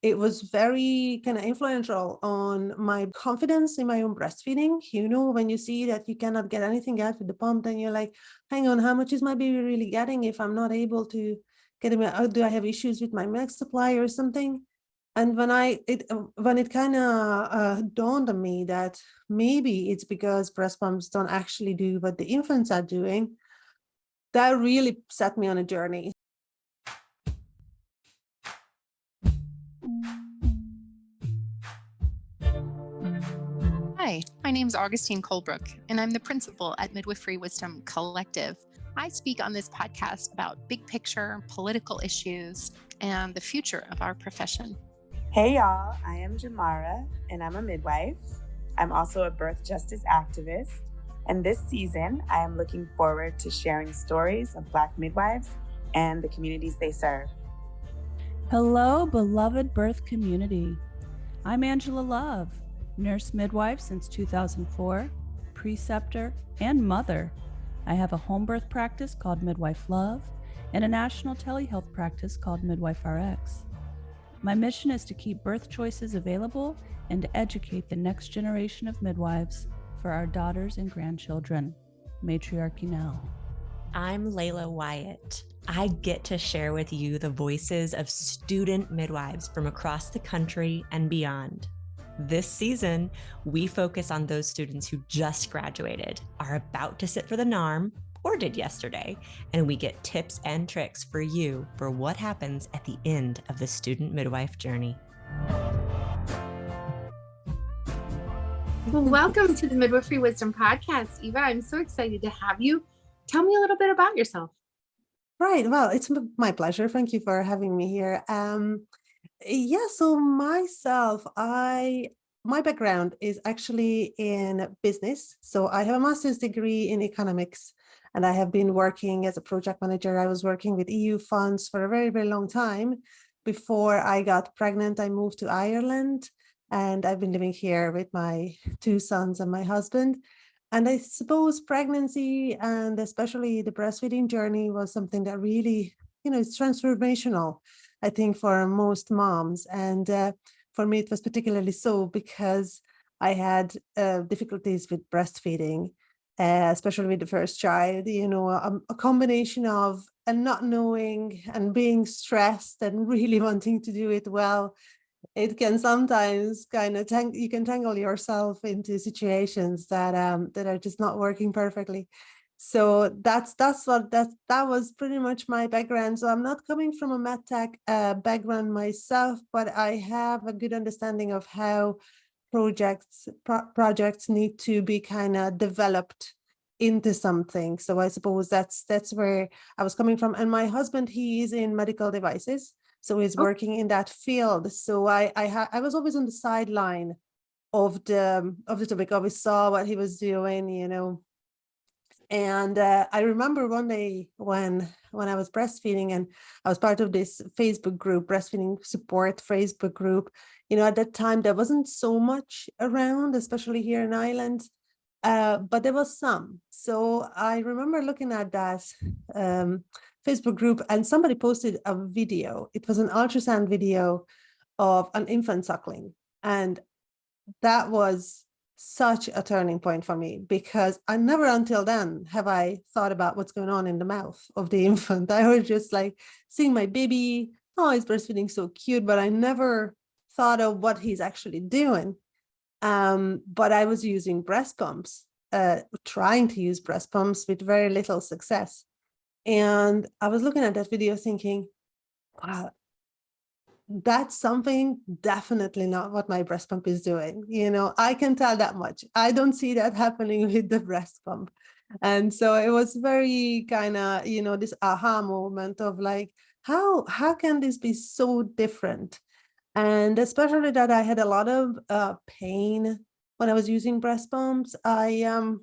it was very kind of influential on my confidence in my own breastfeeding. When you see that you cannot get anything out with the pump, then you're like, hang on, how much is my baby really getting if I'm not able to get him out? Do I have issues with my milk supply or something? And when it kind of dawned on me that maybe it's because breast pumps don't actually do what the infants are doing, that really set me on a journey. Hi, my name is Augustine Colebrook, and I'm the principal at Midwifery Wisdom Collective. I speak on this podcast about big picture political issues and the future of our profession. Hey y'all, I am Jamara, and I'm a midwife. I'm also a birth justice activist, and this season I am looking forward to sharing stories of Black midwives and the communities they serve. Hello, beloved birth community. I'm Angela Love, nurse midwife since 2004, preceptor, and mother. I have a home birth practice called Midwife Love and a national telehealth practice called Midwife RX. My mission is to keep birth choices available and to educate the next generation of midwives for our daughters and grandchildren. Matriarchy now. I'm Layla Wyatt. I get to share with you the voices of student midwives from across the country and beyond. This season, we focus on those students who just graduated, are about to sit for the NARM, or did yesterday, and we get tips and tricks for you for what happens at the end of the student midwife journey. Well, welcome to the Midwifery Wisdom Podcast, Eva. I'm so excited to have you. Tell me a little bit about yourself. Right. Well, it's my pleasure. Thank you for having me here. So myself, my background is actually in business. So I have a master's degree in economics, and I have been working as a project manager. I was working with EU funds for a very, very long time. Before I got pregnant, I moved to Ireland, and I've been living here with my 2 sons and my husband. And I suppose pregnancy and especially the breastfeeding journey was something that really, it's transformational, I think, for most moms. And for me, it was particularly so because I had difficulties with breastfeeding, especially with the first child, a combination of not knowing and being stressed and really wanting to do it well. It can sometimes you can tangle yourself into situations that are just not working perfectly. So that was pretty much my background. So I'm not coming from a medtech background myself, but I have a good understanding of how projects need to be kind of developed into something. So I suppose that's where I was coming from. And my husband, he is in medical devices. So he's working in that field. So I was always on the sideline of the topic. I always saw what he was doing, And I remember one day when I was breastfeeding, and I was part of this Facebook group, breastfeeding support Facebook group. At that time there wasn't so much around, especially here in Ireland, but there was some. So I remember looking at that Facebook group, and somebody posted a video. It was an ultrasound video of an infant suckling. And that was such a turning point for me, because I never until then have I thought about what's going on in the mouth of the infant. I was just like seeing my baby, oh, he's breastfeeding so cute, but I never thought of what he's actually doing. But I was using breast pumps, trying to use breast pumps with very little success. And I was looking at that video thinking, wow, that's something definitely not what my breast pump is doing. I can tell that much. I don't see that happening with the breast pump. And so it was very kind of, this aha moment of like, how can this be so different? And especially that I had a lot of pain when I was using breast pumps. And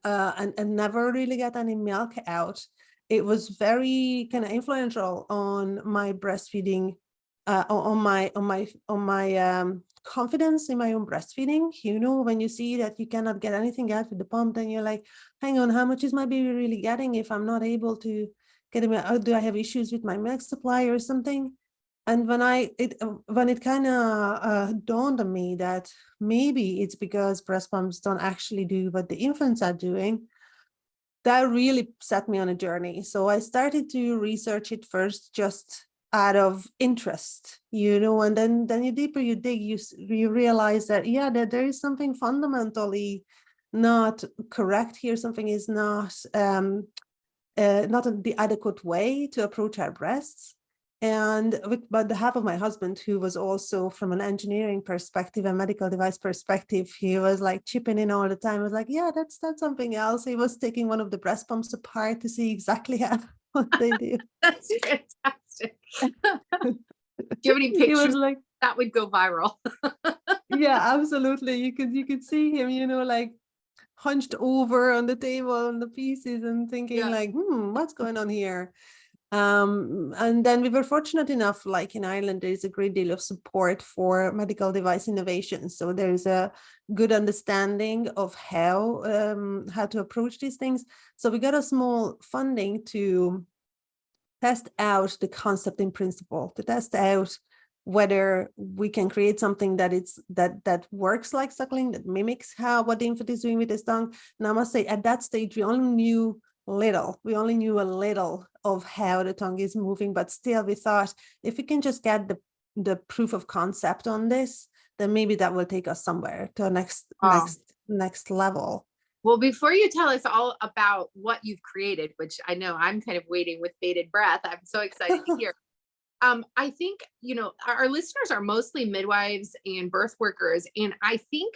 never really got any milk out. It was very kind of influential on my breastfeeding, on my confidence in my own breastfeeding. When you see that you cannot get anything out with the pump, then you're like, hang on, how much is my baby really getting if I'm not able to get him out? Do I have issues with my milk supply or something? And when it kind of dawned on me that maybe it's because breast pumps don't actually do what the infants are doing, that really set me on a journey. So I started to research it first, just out of interest, and then the deeper you dig, you realize that that there is something fundamentally not correct here. Something is not the adequate way to approach our breasts. And but the half of my husband, who was also from an engineering perspective and medical device perspective, he was like chipping in all the time. I was like, yeah, that's something else. He was taking one of the breast pumps apart to see exactly what they do. That's fantastic. Do you have any pictures like that would go viral? Yeah, absolutely. You could see him, like hunched over on the table on the pieces and thinking like, what's going on here? And then we were fortunate enough, like in Ireland, there's a great deal of support for medical device innovation. So there's a good understanding of how to approach these things. So we got a small funding to test out the concept in principle, to test out whether we can create something that works like suckling, that mimics what the infant is doing with his tongue. And I must say, at that stage, we only knew a little of how the tongue is moving, but still we thought if we can just get the proof of concept on this, then maybe that will take us somewhere to a next level. Well, before you tell us all about what you've created, which I know I'm kind of waiting with bated breath, I'm so excited to hear. I think, our listeners are mostly midwives and birth workers. And I think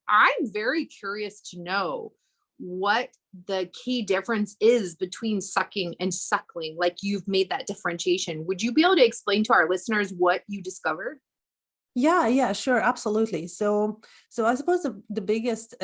I'm very curious to know what the key difference is between sucking and suckling. Like, you've made that differentiation. Would you be able to explain to our listeners what you discovered? Yeah, sure, absolutely. So I suppose the biggest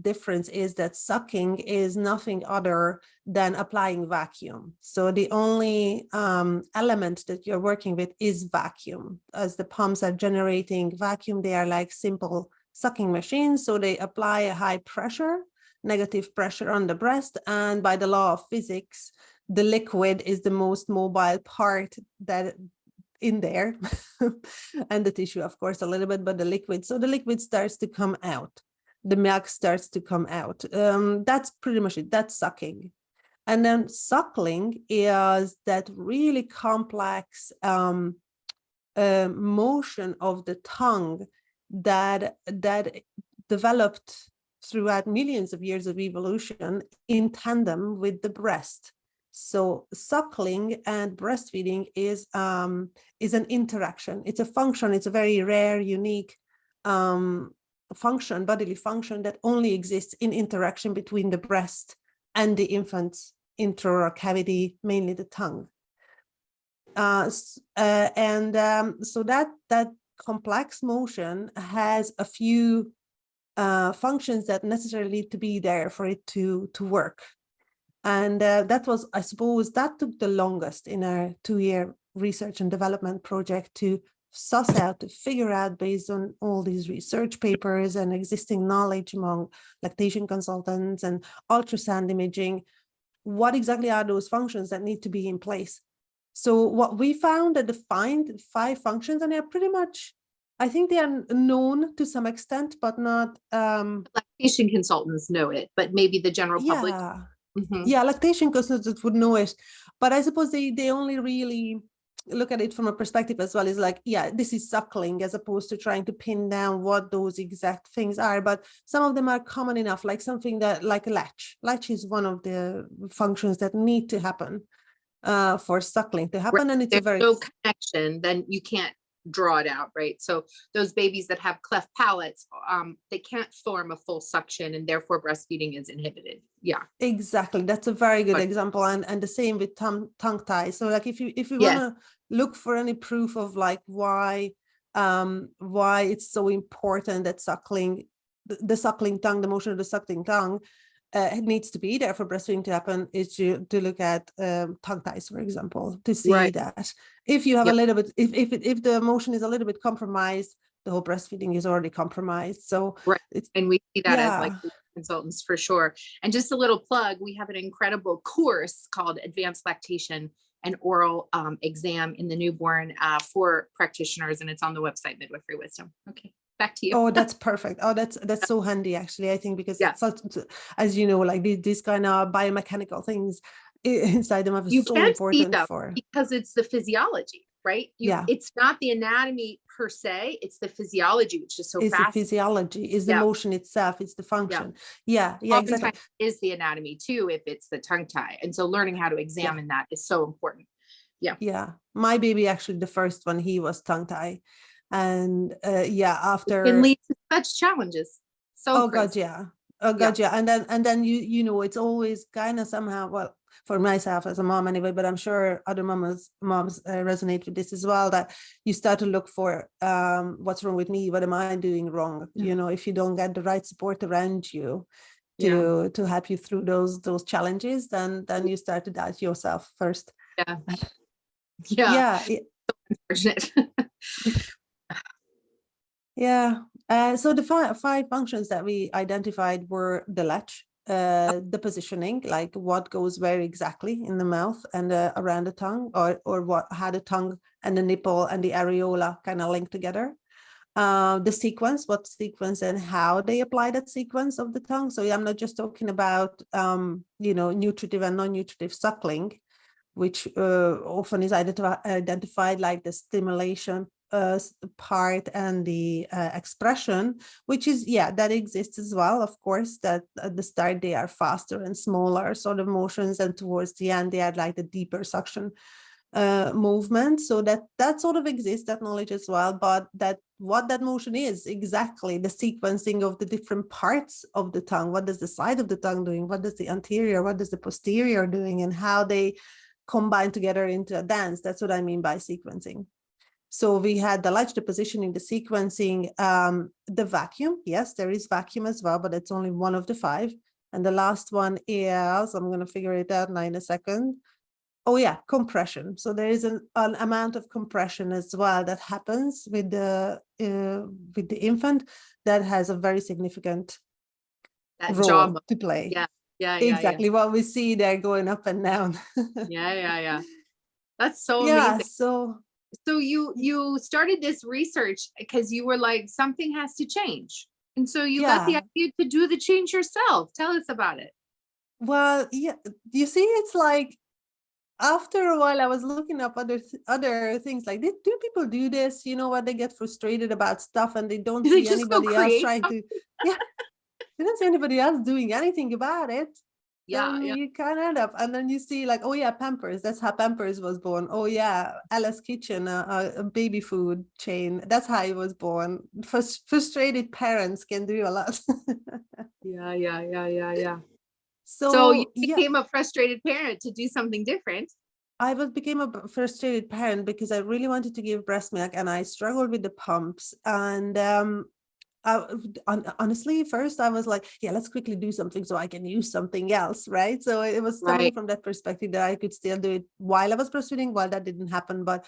difference is that sucking is nothing other than applying vacuum. So the only element that you're working with is vacuum. As the pumps are generating vacuum, they are like simple sucking machines. So they apply a high pressure, negative pressure on the breast, and by the law of physics, the liquid is the most mobile part that in there and the tissue, of course, a little bit, but the liquid starts to come out, the milk starts to come out. That's pretty much it. That's sucking. And then suckling is that really complex motion of the tongue that developed throughout millions of years of evolution in tandem with the breast. So suckling and breastfeeding is an interaction. It's a function. It's a very rare, unique bodily function that only exists in interaction between the breast and the infant's intraoral cavity, mainly the tongue. So that complex motion has a few functions that necessarily need to be there for it to work. And that was, I suppose, that took the longest in our 2-year research and development project to suss out, to figure out, based on all these research papers and existing knowledge among lactation consultants and ultrasound imaging, what exactly are those functions that need to be in place. So what we found that defined 5 functions, and they're pretty much, I think they are known to some extent, but not... lactation consultants know it, but maybe the general public... Mm-hmm. Yeah, lactation consultants would know it, but I suppose they only really look at it from a perspective as well, is like, this is suckling, as opposed to trying to pin down what those exact things are. But some of them are common enough, like something that, like a latch. Latch is one of the functions that need to happen for suckling to happen, right. And it's no connection, then you can't draw it out, right? So those babies that have cleft palates, they can't form a full suction, and therefore breastfeeding is inhibited. Yeah, exactly. That's a very good example, and the same with tongue tie. So like if you want to look for any proof of like why it's so important that suckling, the suckling tongue, the motion of the suckling tongue, it needs to be there for breastfeeding to happen, is to look at tongue ties, for example, to see that if you have a little bit, if the motion is a little bit compromised, the whole breastfeeding is already compromised. So and we see that as like consultants for sure. And just a little plug, we have an incredible course called Advanced Lactation an oral exam in the newborn for practitioners, and it's on the website Midwifery Wisdom. Okay, back to you. Oh, that's perfect. Oh, that's so handy, actually, I think, because Yeah. it's such, as you know, like these kind of biomechanical things inside them are You so can see important them for. because it's the physiology, right? Yeah. It's not the anatomy per se, it's the physiology, which is so It's the fascinating. physiology, is the Yeah. motion itself, it's the function. Yeah, exactly. Oftentimes is the anatomy too, if it's the tongue tie. And so learning how to examine that is so important. Yeah. My baby, actually, the first one, he was tongue tie. And after. It can lead to such challenges. So God, crazy. yeah. Oh God, yeah. And then you know, it's always kind of somehow, well, for myself as a mom anyway, but I'm sure other moms resonate with this as well, that you start to look for what's wrong with me, what am I doing wrong? You know, if you don't get the right support around you to help you through those challenges, then you start to doubt yourself first. Yeah. So unfortunate. So the five functions that we identified were the latch, the positioning, like what goes where exactly in the mouth and around the tongue, or how the tongue and the nipple and the areola kind of link together. The sequence, what sequence and how they apply that sequence of the tongue. So I'm not just talking about nutritive and non-nutritive suckling, which often is identified like the stimulation part and the expression, which is, that exists as well. Of course, that at the start they are faster and smaller sort of motions, and towards the end they are like the deeper suction movement. So that sort of exists, that knowledge as well. But what that motion is exactly, the sequencing of the different parts of the tongue. What does the side of the tongue doing? What does the anterior? What does the posterior doing? And how they combine together into a dance. That's what I mean by sequencing. So we had the latch, the positioning, the sequencing, the vacuum. Yes, there is vacuum as well, but it's only one of the five. And the last one is, I'm going to figure it out now in a second. Oh yeah, compression. So there is an amount of compression as well that happens with the infant that has a very significant role to play. Yeah. Exactly. What we see there going up and down. Yeah. That's so amazing. So you started this research because you were like, something has to change. And so you got the idea to do the change yourself. Tell us about it. Well, yeah, you see, it's like, after a while, I was looking up other things like, do people do this? You know what? They get frustrated about stuff and they don't see anybody else trying to, they don't see anybody else doing anything about it. You kind of end up, and then you see like, oh yeah, Pampers. That's how Pampers was born. Oh yeah, Ella's Kitchen, a baby food chain. That's how it was born. Frustrated parents can do a lot. Yeah. So you became a frustrated parent to do something different. I became a frustrated parent because I really wanted to give breast milk, and I struggled with the pumps. And honestly, first I was like, let's quickly do something so I can use something else, right? So it was coming from that perspective that I could still do it while I was breastfeeding. While that didn't happen, but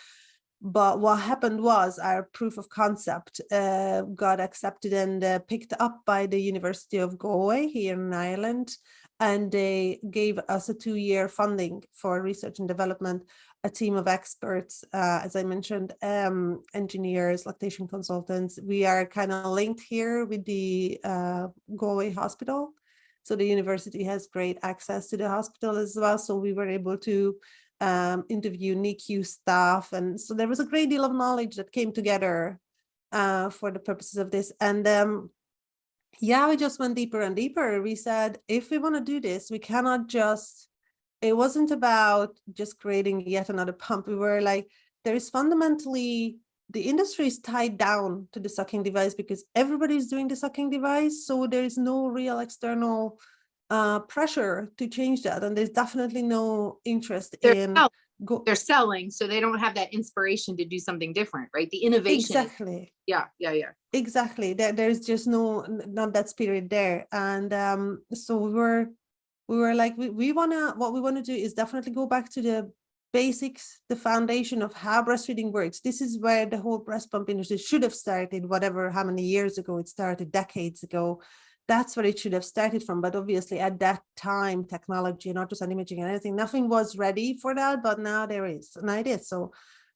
what happened was our proof of concept got accepted and picked up by the University of Galway here in Ireland, and they gave us a 2-year funding for research and development, a team of experts, as I mentioned, engineers, lactation consultants. We are kind of linked here with the Galway hospital. So the university has great access to the hospital as well. So we were able to interview NICU staff. And so there was a great deal of knowledge that came together for the purposes of this. And we just went deeper and deeper. We said, if we want to do this, we cannot just, it wasn't about just creating yet another pump. We were like, there is fundamentally, the industry is tied down to the sucking device because everybody's doing the sucking device. So there is no real external pressure to change that. And there's definitely no interest in... They're selling, so they don't have that inspiration to do something different, right? The innovation. Exactly. Yeah. Exactly. There's just not that spirit there. And so we were like, what we want to do is definitely go back to the basics, the foundation of how breastfeeding works. This is where the whole breast pump industry should have started, how many years ago it started, decades ago. that's where it should have started from. But obviously at that time, technology, not just imaging and anything, nothing was ready for that, but now there is, now it is. So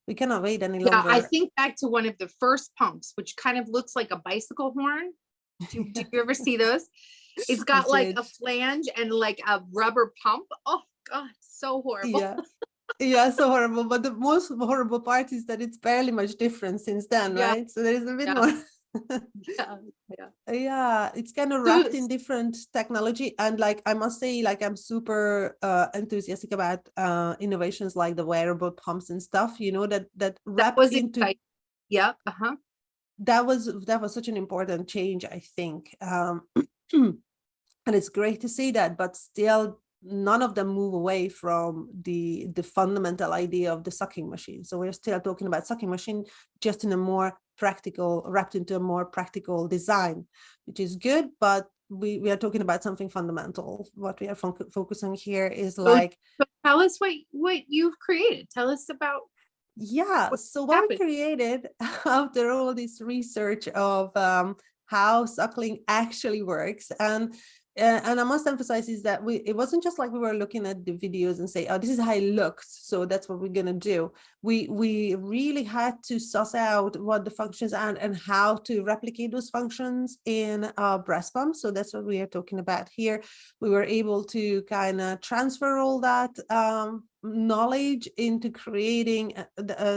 we cannot wait any longer. I think back to one of the first pumps, which kind of looks like a bicycle horn. Do you ever see those? It's got like a flange and like a rubber pump. Oh God, so horrible. Yeah, so horrible. But the most horrible part is that it's barely much different since then, right? So there is a bit more. It's kind of wrapped in different technology. And like, I must say, like, I'm super enthusiastic about innovations like the wearable pumps and stuff, you know, that wrapped into. Exciting. Yeah. That was such an important change, I think. And it's great to see that, but still none of them move away from the fundamental idea of the sucking machine. So we're still talking about sucking machine, just in a more practical, wrapped into a more practical design, which is good, but we are talking about something fundamental. What we are focusing here is like. So tell us what you've created. Tell us about. So what we created after all this research of how suckling actually works, and I must emphasize is that it wasn't just like we were looking at the videos and say, oh, this is how it looks, so that's what we're gonna do. We really had to suss out what the functions are and how to replicate those functions in a breast pump. So that's what we are talking about here. We were able to kind of transfer all that knowledge into creating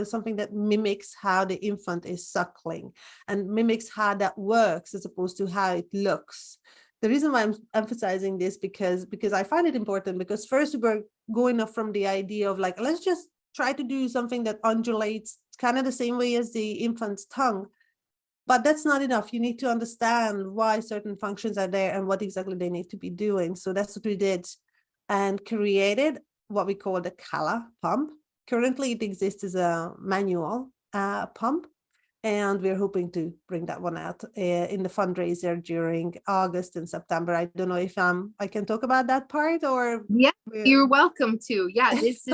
something that mimics how the infant is suckling and mimics how that works as opposed to how it looks. The reason why I'm emphasizing this because I find it important, because first we were going up from the idea of like, let's just try to do something that undulates kind of the same way as the infant's tongue. But that's not enough. You need to understand why certain functions are there and what exactly they need to be doing. So that's what we did and created what we call the Cala pump. Currently it exists as a manual pump. And we're hoping to bring that one out in the fundraiser during August and September. I don't know if I can talk about that part or. Yeah, you're welcome to. Yeah, it's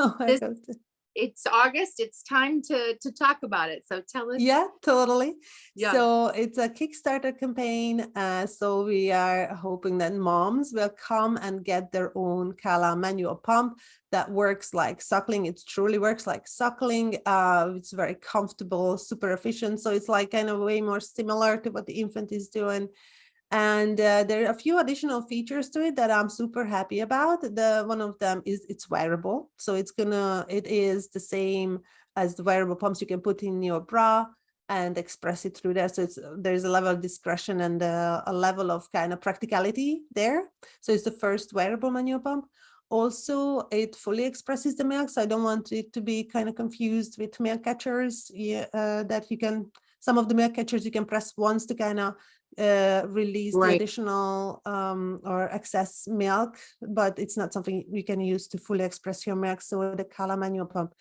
August. It's time to talk about it. So tell us. Yeah, totally. Yeah. So it's a Kickstarter campaign. So we are hoping that moms will come and get their own Cala manual pump that works like suckling. It truly works like suckling. It's very comfortable, super efficient. So it's like kind of way more similar to what the infant is doing. And there are a few additional features to it that I'm super happy about. One of them is it's wearable. So it is the same as the wearable pumps you can put in your bra and express it through there. So there's a level of discretion and a level of kind of practicality there. So it's the first wearable manual pump. Also, it fully expresses the milk. So I don't want it to be kind of confused with milk catchers that you can, some of the milk catchers you can press once to kind of release the additional or excess milk, but it's not something you can use to fully express your milk. So the Cala manual pump,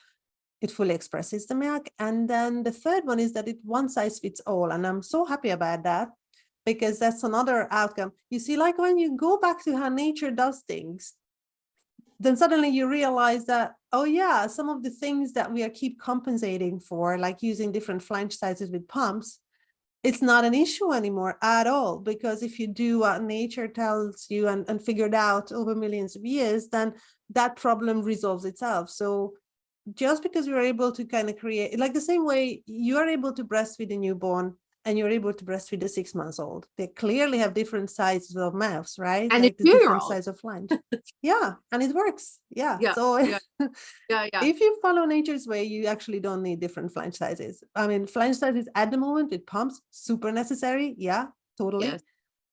it fully expresses the milk. And then the third one is that it one size fits all. And I'm so happy about that, because that's another outcome. You see, like when you go back to how nature does things, then suddenly you realize that, oh yeah, some of the things that we keep compensating for, like using different flange sizes with pumps, it's not an issue anymore at all, because if you do what nature tells you and figured out over millions of years, then that problem resolves itself. So just because you're able to kind of create, like the same way you are able to breastfeed a newborn and you're able to breastfeed a 6-month-old, they clearly have different sizes of mouths, right? And like the different size of flange. Yeah, and it works. Yeah. So if you follow nature's way, you actually don't need different flange sizes. I mean, flange sizes at the moment with pumps, super necessary. Yeah, totally.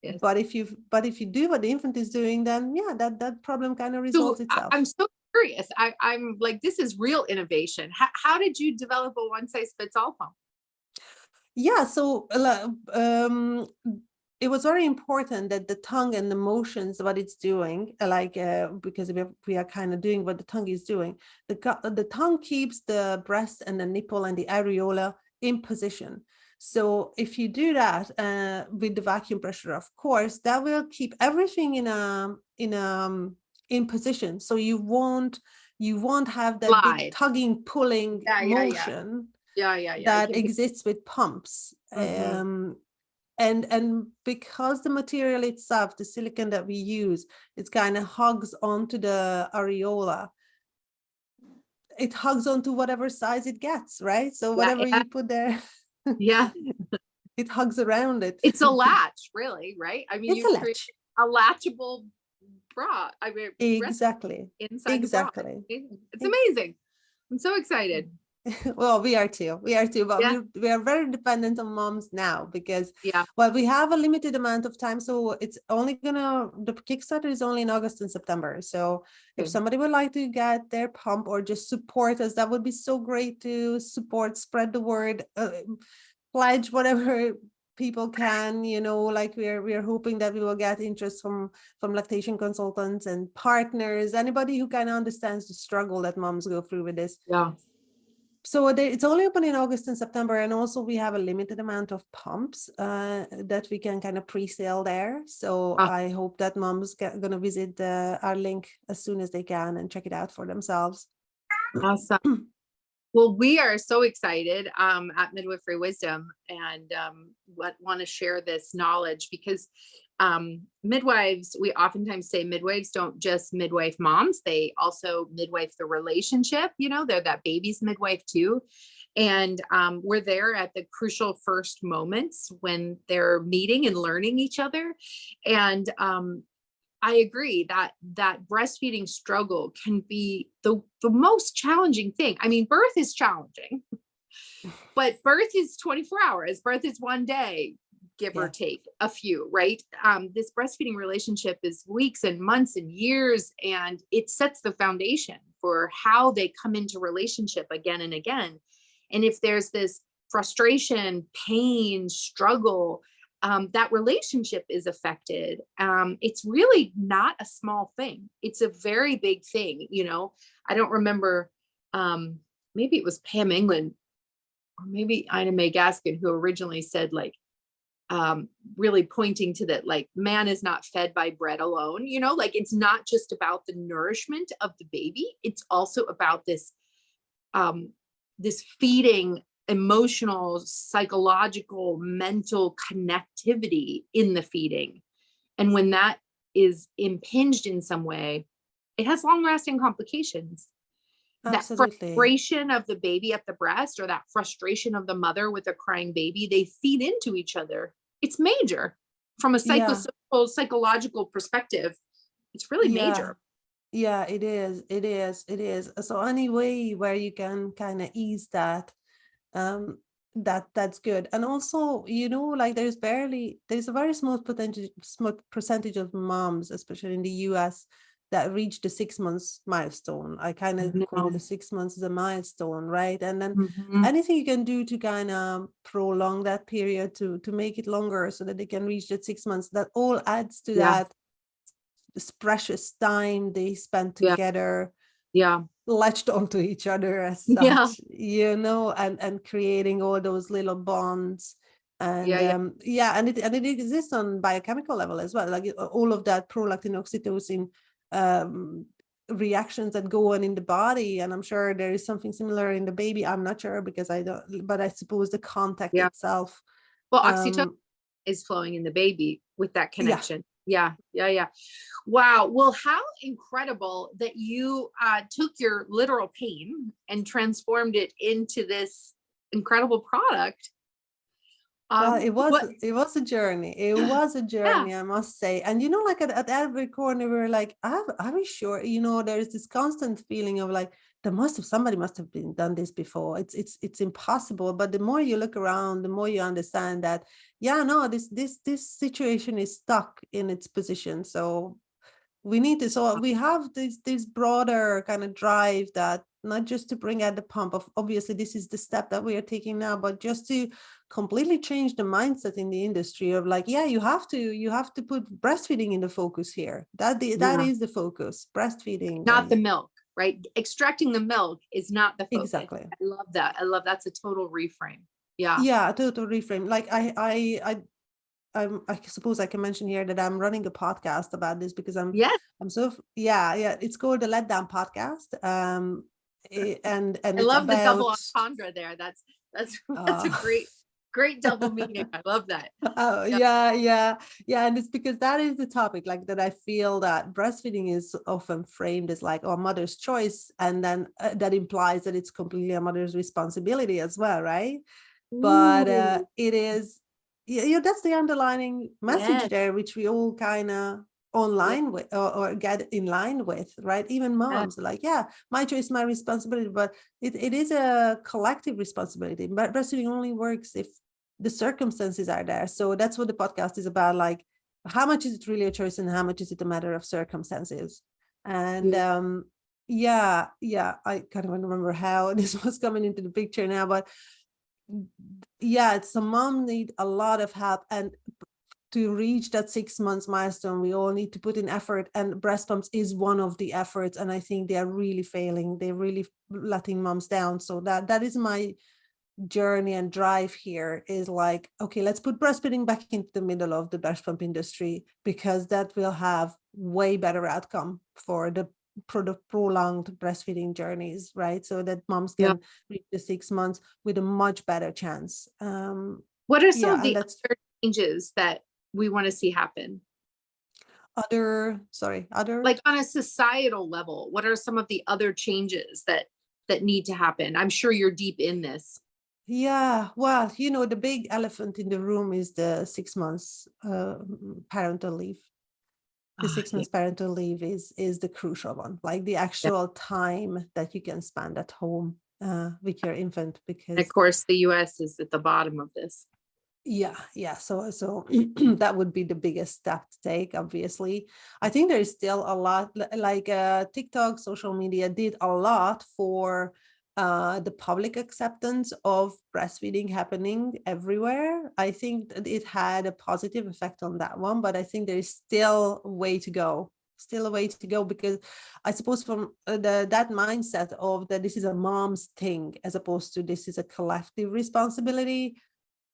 Yes. But if you do what the infant is doing, then yeah, that problem kind of resolves itself. I'm so curious. I'm like, this is real innovation. How did you develop a one-size-fits-all pump? Yeah, so it was very important that the tongue and the motions, what it's doing, because we are kind of doing what the tongue is doing. The tongue keeps the breast and the nipple and the areola in position. So if you do that with the vacuum pressure, of course, that will keep everything in position. So you won't have that big tugging, pulling motion. That exists with pumps. And because the material itself, the silicone that we use, it kind of hugs onto the areola. It hugs onto whatever size it gets, right? So whatever you put there, it hugs around it. It's a latch, really, right? I mean, It's a latch. A latchable bra. I mean, Exactly. Inside the bra. It's amazing. I'm so excited. Well, we are too, but we are very dependent on moms now because we have a limited amount of time, so it's only the Kickstarter is only in August and September. So if somebody would like to get their pump or just support us, that would be so great to support, spread the word, pledge whatever people can, like we're hoping that we will get interest from lactation consultants and partners, anybody who kind of understands the struggle that moms go through with this. So it's only open in August and September, and also we have a limited amount of pumps that we can kind of pre-sale there. So I hope that moms going to visit our link as soon as they can and check it out for themselves. Awesome. Well, we are so excited at Midwifery Wisdom and want to share this knowledge because midwives, we oftentimes say midwives don't just midwife moms, they also midwife the relationship, they're that baby's midwife too. And we're there at the crucial first moments when they're meeting and learning each other. And I agree that breastfeeding struggle can be the most challenging thing. I mean, birth is challenging, but birth is 24 hours. Birth is one day, give or take a few, right? This breastfeeding relationship is weeks and months and years, and it sets the foundation for how they come into relationship again and again. And if there's this frustration, pain, struggle, that relationship is affected. It's really not a small thing. It's a very big thing. I don't remember, maybe it was Pam England or maybe Ina May Gaskin who originally said really pointing to that, man is not fed by bread alone, it's not just about the nourishment of the baby. It's also about this feeding, emotional, psychological, mental connectivity in the feeding. And when that is impinged in some way, it has long-lasting complications. Absolutely. That frustration of the baby at the breast or that frustration of the mother with a crying baby, they feed into each other. It's major from a psychological perspective. It's really major. Yeah, it is. So any way where you can kind of ease that, that's good. And also, there's a very small percentage of moms, especially in the US, that reach the 6 months milestone. I kind of call it the 6 months as a milestone, right? And then anything you can do to kind of prolong that period to make it longer so that they can reach that 6 months, that all adds to that this precious time they spend together. Latched onto each other as such, and creating all those little bonds. And and it exists on biochemical level as well, all of that prolactin, oxytocin reactions that go on in the body. And I'm sure there is something similar in the baby. I'm not sure because I don't, but I suppose the contact itself. Well, oxytocin is flowing in the baby with that connection. Yeah. Wow. Well, how incredible that you took your literal pain and transformed it into this incredible product. It was a journey. I must say. And at every corner we were like, are we sure? There's this constant feeling of somebody must have done this before. It's impossible. But the more you look around, the more you understand that this situation is stuck in its position. So we need to. So we have this broader kind of drive that not just to bring out the pump of, obviously this is the step that we are taking now, but just to completely change the mindset in the industry of you have to put breastfeeding in the focus here. That is the focus, breastfeeding, not the milk, right? Extracting the milk is not the focus. Exactly. I love that. That's a total reframe. Yeah, total reframe. I suppose I can mention here that I'm running a podcast about this because it's called the Let Down Podcast. And I love the double entendre there. That's a great Great double meaning. I love that. Oh, yeah. And it's because that is the topic, like that I feel that breastfeeding is often framed as like, oh, mother's choice. And then that implies that it's completely a mother's responsibility as well, right? But Ooh, it is, that's the underlying message yes, there, which we all kind of yeah, online with or get in line with, right? Even yeah, moms are like, yeah, my choice, my responsibility, but it is a collective responsibility. But breastfeeding only works if the circumstances are there. So that's what the podcast is about, like how much is it really a choice and how much is it a matter of circumstances. And yeah. I kind of remember how this was coming into the picture now, but yeah, it's a mom need a lot of help, and to reach that 6 months milestone, we all need to put in effort, and breast pumps is one of the efforts. And I think they are really failing. They're really letting moms down. So that is my journey and drive here, is like, okay, let's put breastfeeding back into the middle of the breast pump industry, because that will have way better outcome for the prolonged breastfeeding journeys, right? So that moms Yeah. can reach the 6 months with a much better chance. What are some Yeah, of and the that's other changes that we want to see happen? other Like on a societal level, what are some of the other changes that need to happen? I'm sure you're deep in this. Yeah, well, the big elephant in the room is the 6 months parental leave. The Ah, 6 yeah. months parental leave is the crucial one, like the Yeah. actual time that you can spend at home with your infant, And because of course, the US is at the bottom of this. yeah. So that would be the biggest step to take, obviously. I think there is still a lot, like TikTok, social media did a lot for the public acceptance of breastfeeding happening everywhere. I think that it had a positive effect on that one, but I think there is still a way to go. Still a way to go, because I suppose from that mindset of that this is a mom's thing as opposed to this is a collective responsibility,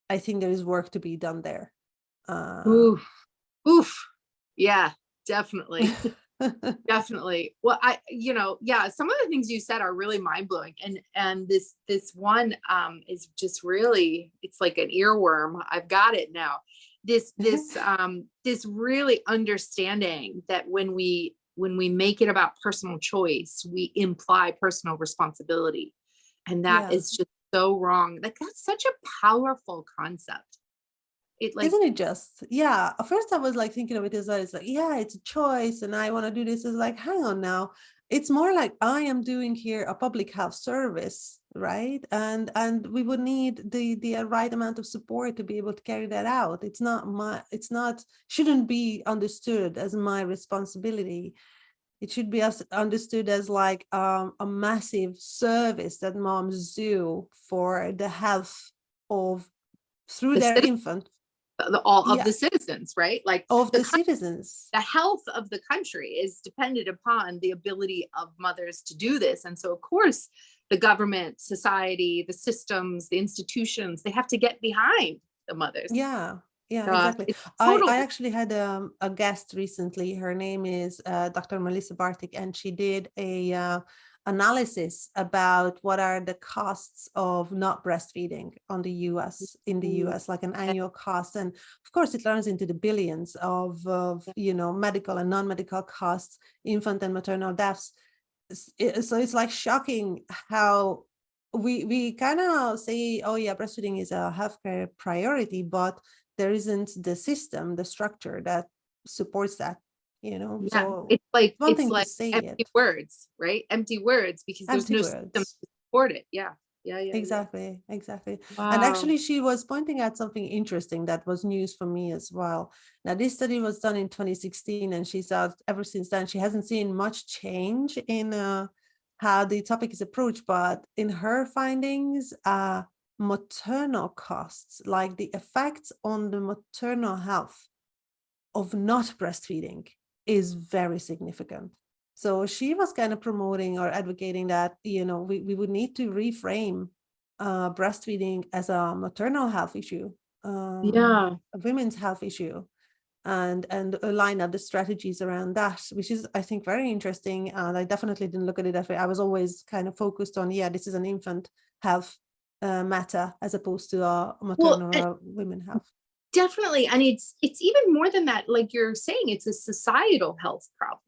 I think there is work to be done there. Oof. Oof. Yeah, definitely. Definitely. Well, yeah, some of the things you said are really mind blowing. And this one is just really, it's like an earworm. I've got it now. This really understanding that when we make it about personal choice, we imply personal responsibility. And that Yeah. is just so wrong. Like that's such a powerful concept. It like Isn't it just? Yeah. At first I was like thinking of it as well. It's like, yeah, it's a choice and I want to do this. It's like, hang on now. It's more like I am doing here a public health service, right? And we would need the right amount of support to be able to carry that out. Shouldn't be understood as my responsibility. It should be understood as like a massive service that moms do for the health of through the their citi- infant. all of Yeah, the citizens, right? Like of the the citizens. the health of the country is dependent upon the ability of mothers to do this. And so, of course, the government, society, the systems, the institutions, they have to get behind the mothers. Yeah, exactly. It's I totally actually had a guest recently. Her name is Dr. Melissa Bartik, and she did a analysis about what are the costs of not breastfeeding in the US, like an annual cost. And of course, it runs into the billions of medical and non-medical costs, infant and maternal deaths. So it's like shocking how we kind of say, oh yeah, breastfeeding is a healthcare priority, but there isn't the system, the structure that supports that, yeah. so one It's thing to like say empty it, words, right? Empty words because there's empty no system to words. support it. Yeah. Yeah. Exactly. And Wow. actually, she was pointing out something interesting that was news for me as well. Now, this study was done in 2016, and she said ever since then, she hasn't seen much change in how the topic is approached. But in her findings, maternal costs, like the effects on the maternal health of not breastfeeding, is very significant. So she was kind of promoting or advocating that, we would need to reframe breastfeeding as a maternal health issue, Yeah. a women's health issue, and align up the strategies around that, which is, I think, very interesting. And I definitely didn't look at it that way. I was always kind of focused on, this is an infant health matter as opposed to Well, maternal or women health. definitely. And it's even more than that. Like you're saying, it's a societal health problem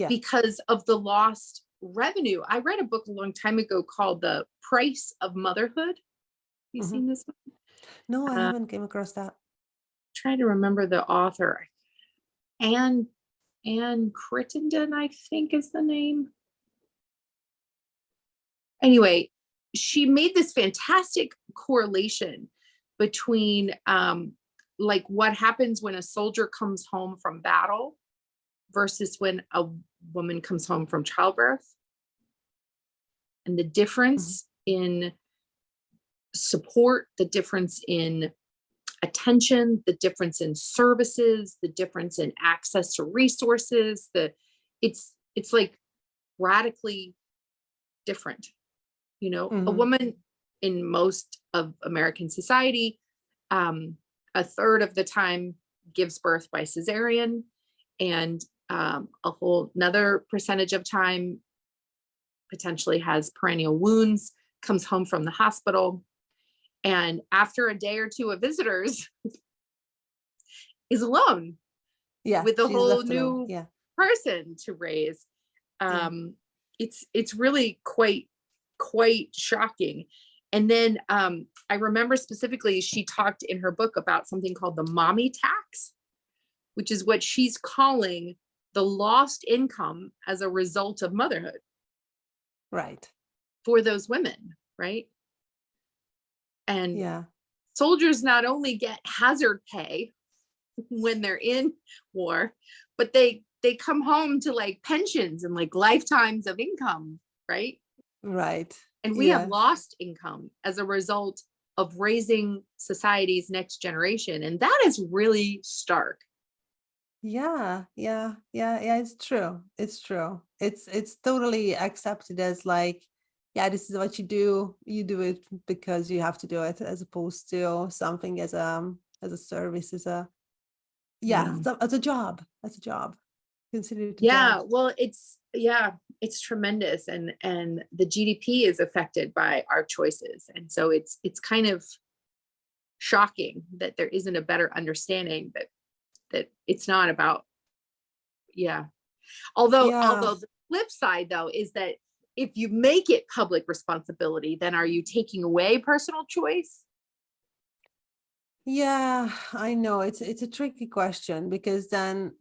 because of the lost revenue. I read a book a long time ago called The Price of Motherhood. You seen this one? No, I haven't came across that. Trying to remember the author. Anne Crittenden, I think is the name. Anyway, she made this fantastic correlation between like what happens when a soldier comes home from battle versus when a woman comes home from childbirth, and the difference in support, the difference in attention, the difference in services, the difference in access to resources. It's like radically different. You know, a woman in most of American society, a third of the time gives birth by cesarean, and a whole another percentage of time potentially has perennial wounds, comes home from the hospital, and after a day or two of visitors is alone with a whole new person to raise. It's really quite shocking. And then I remember specifically she talked in her book about something called the mommy tax, which is what she's calling the lost income as a result of motherhood. Right. For those women, right? And soldiers not only get hazard pay when they're in war, but they come home to like pensions and like lifetimes of income, right? Right. And we have lost income as a result of raising society's next generation. And that is really stark. Yeah. It's true. It's totally accepted as like, this is what you do. You do it because you have to do it, as opposed to something as a service, as a job. As a job. Consider it a job. Well, it's tremendous, and the GDP is affected by our choices, and so it's kind of shocking that there isn't a better understanding that it's not about although the flip side though is that if you make it public responsibility, then are you taking away personal choice? Yeah, I know it's a tricky question, because then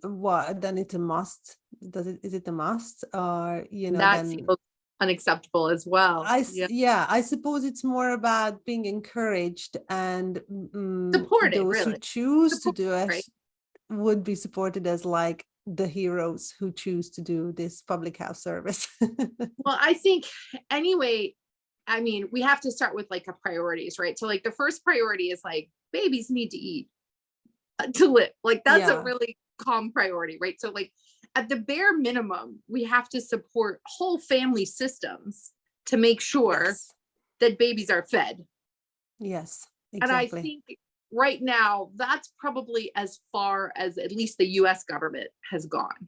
what? Then it's a must. Is it a must, or That then feels unacceptable as well. I suppose it's more about being encouraged, and supported. Those really who choose to do it right? would be supported as like the heroes who choose to do this public health service. Well, I think anyway, I mean, we have to start with like a priorities, right? So like the first priority is like babies need to eat to live. Like that's a really calm priority, right? So like at the bare minimum, we have to support whole family systems to make sure that babies are fed. Yes, exactly. And I think right now, that's probably as far as at least the US government has gone,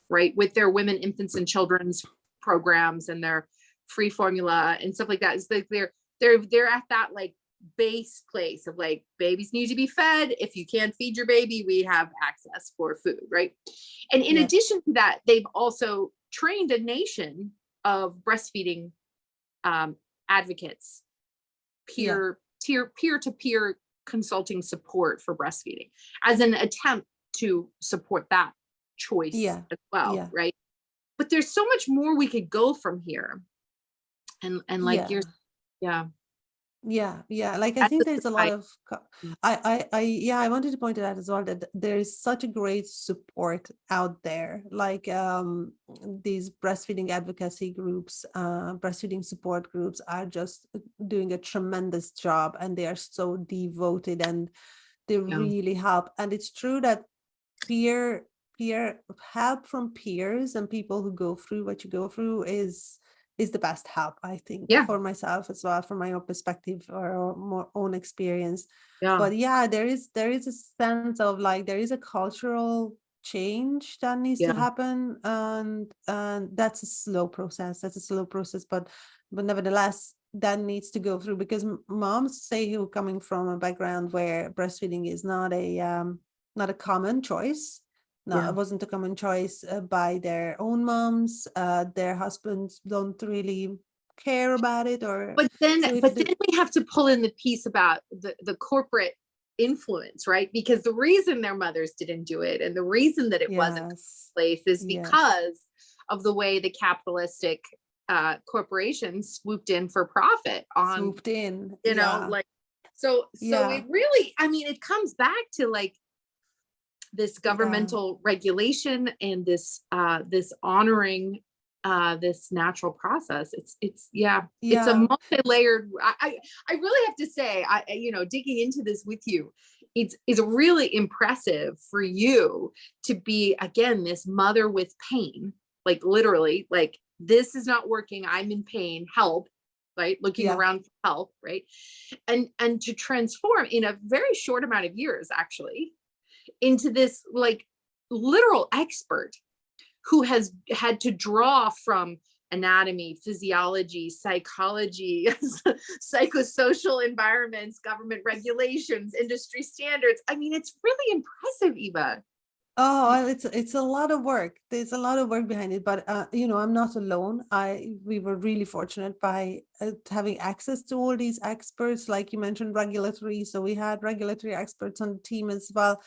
right? With their women, infants, and children's programs and their free formula and stuff like that. It's like they're at that like base place of like babies need to be fed. If you can't feed your baby, we have access for food, right? And in addition to that, they've also trained a nation of breastfeeding advocates, peer-to-peer consulting support for breastfeeding as an attempt to support that choice as well, right? But there's so much more we could go from here. And like like I think there's a lot of I wanted to point it out as well, that there is such a great support out there, like these breastfeeding advocacy groups, breastfeeding support groups are just doing a tremendous job, and they are so devoted, and they really help. And it's true that peer help from peers and people who go through what you go through is the best help, I think, for myself as well, from my own perspective or more own experience. But there is a sense of like there is a cultural change that needs to happen, and that's a slow process. But nevertheless, that needs to go through, because moms say who coming from a background where breastfeeding is not a common choice. No, Yeah. it wasn't a common choice by their own moms. Their husbands don't really care about it, or But then so we have to pull in the piece about the corporate influence, right? Because the reason their mothers didn't do it, and the reason that it wasn't yes, place, is yes. because of the way the capitalistic corporations swooped in for profit on, swooped in, you know, yeah. like, so Yeah. it really, I mean, it comes back to like this governmental regulation and this honoring this natural process. It's a multi-layered. I really have to say, digging into this with you, it's really impressive for you to be, again, this mother with pain, like literally, like, this is not working, I'm in pain, help, right? Looking around for help, right? And to transform in a very short amount of years, actually, into this like literal expert who has had to draw from anatomy, physiology, psychology, psychosocial environments, government regulations, industry standards. I mean, it's really impressive, Eva. Oh, it's a lot of work. There's a lot of work behind it, but I'm not alone. We were really fortunate by having access to all these experts, like you mentioned, regulatory. So we had regulatory experts on the team as well.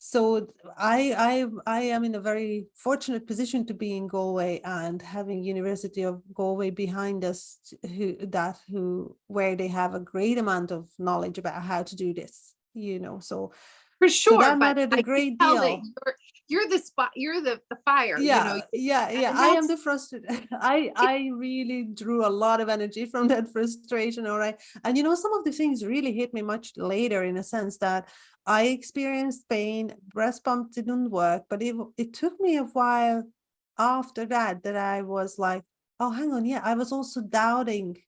So I am in a very fortunate position to be in Galway and having University of Galway behind us, where they have a great amount of knowledge about how to do this. So for sure, so that but mattered a great deal. You're the spot. You're the fire. Yeah. I am the frustrated. I really drew a lot of energy from that frustration. All right, and some of the things really hit me much later, in a sense that I experienced pain. Breast pump didn't work, but it took me a while after that I was like, oh, hang on, I was also doubting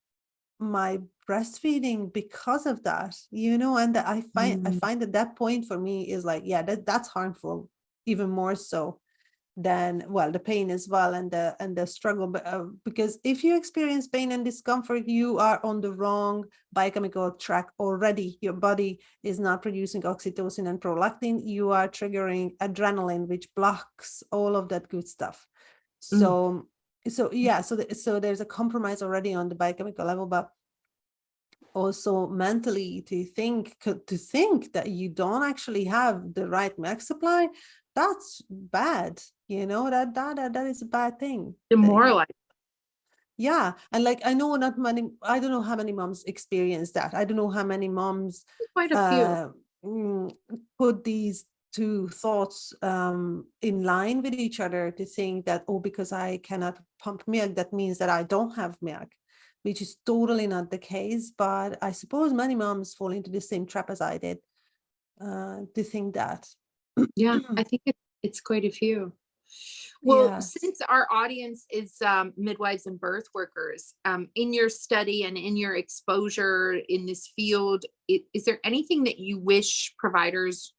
my breastfeeding because of that, and I find at that point for me is like, that's harmful, even more so than, well, the pain as well, and the struggle, because if you experience pain and discomfort, you are on the wrong biochemical track already. Your body is not producing oxytocin and prolactin. You are triggering adrenaline, which blocks all of that good stuff. So there's a compromise already on the biochemical level, but also mentally to think that you don't actually have the right milk supply, that's bad. That is a bad thing. Demoralizing. Yeah. And like, I don't know how many moms experience that. I don't know how many moms quite a few put these two thoughts in line with each other, to think that, oh, because I cannot pump milk, that means that I don't have milk, which is totally not the case. But I suppose many moms fall into the same trap as I did, to think that. Yeah, I think it's quite a few. Well, since our audience is midwives and birth workers, in your study and in your exposure in this field, is there anything that you wish providers,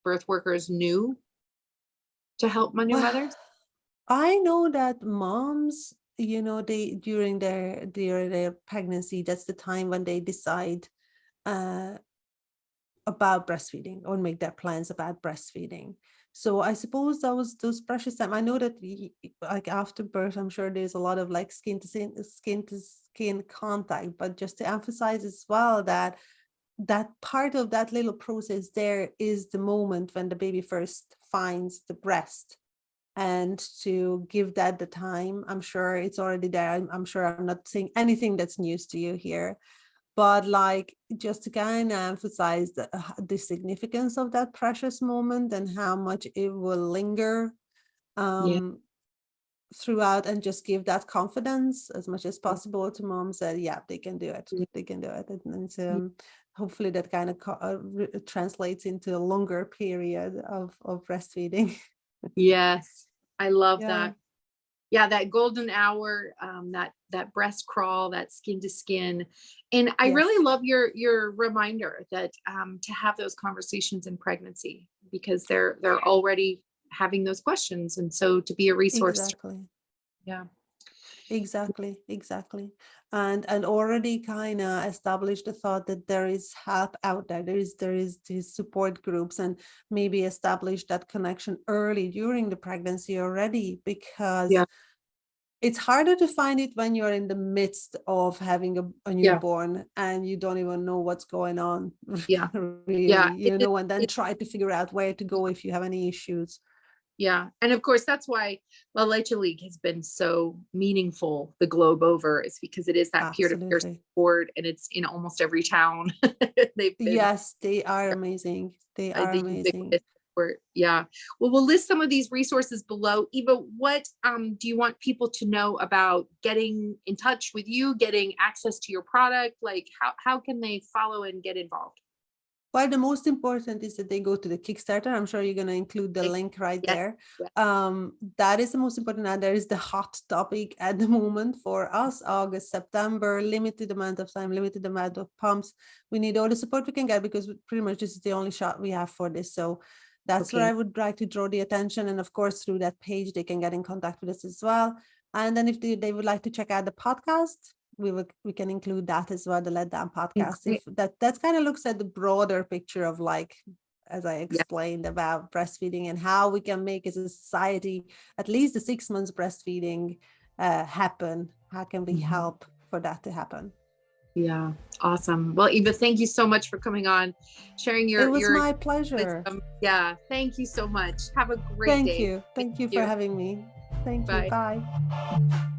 birth workers knew to help new mothers? I know that moms, they during their pregnancy, that's the time when they decide about breastfeeding, or make their plans about breastfeeding. So I suppose that was those precious time. I know that like after birth, I'm sure there's a lot of like skin to skin contact, but just to emphasize as well that part of that little process there is the moment when the baby first finds the breast, and to give that the time. I'm sure it's already there. I'm sure I'm not saying anything that's news to you here, but like, just to kind of emphasize the significance of that precious moment, and how much it will linger throughout, and just give that confidence as much as possible to moms that they can do it. They can do it. And hopefully that kind of translates into a longer period of breastfeeding. Yes, I love that. Yeah, that golden hour, that breast crawl, that skin to skin. And I really love your reminder that to have those conversations in pregnancy, because they're already having those questions. And so to be a resource. Exactly. Yeah. Exactly. and already kind of established the thought that there is help out there. There is these support groups, and maybe establish that connection early during the pregnancy already, because it's harder to find it when you're in the midst of having a newborn and you don't even know what's going on. Really, and then try to figure out where to go if you have any issues. Yeah. And of course, that's why La Leche League has been so meaningful the globe over, is because it is that peer-to-peer support, and it's in almost every town. Yes, they are amazing. They are amazing. Yeah. Well, we'll list some of these resources below. Eva, what do you want people to know about getting in touch with you, getting access to your product? Like how can they follow and get involved? Well, the most important is that they go to the Kickstarter. I'm sure you're going to include the link right there. That is the most important. And there is the hot topic at the moment for us, August, September, limited amount of time, limited amount of pumps. We need all the support we can get, because pretty much this is the only shot we have for this. So that's where I would like to draw the attention. And of course, through that page, they can get in contact with us as well. And then if they would like to check out the podcast, we can include that as well, the Let Down podcast. If that kind of looks at the broader picture of, like, as I explained about breastfeeding and how we can make as a society at least the 6 months breastfeeding happen. How can we help for that to happen? Yeah. Awesome. Well, Eva, thank you so much for coming on, sharing your. It was my pleasure. Wisdom. Yeah. Thank you so much. Have a great day. Thank you for having me. Thank you. Bye.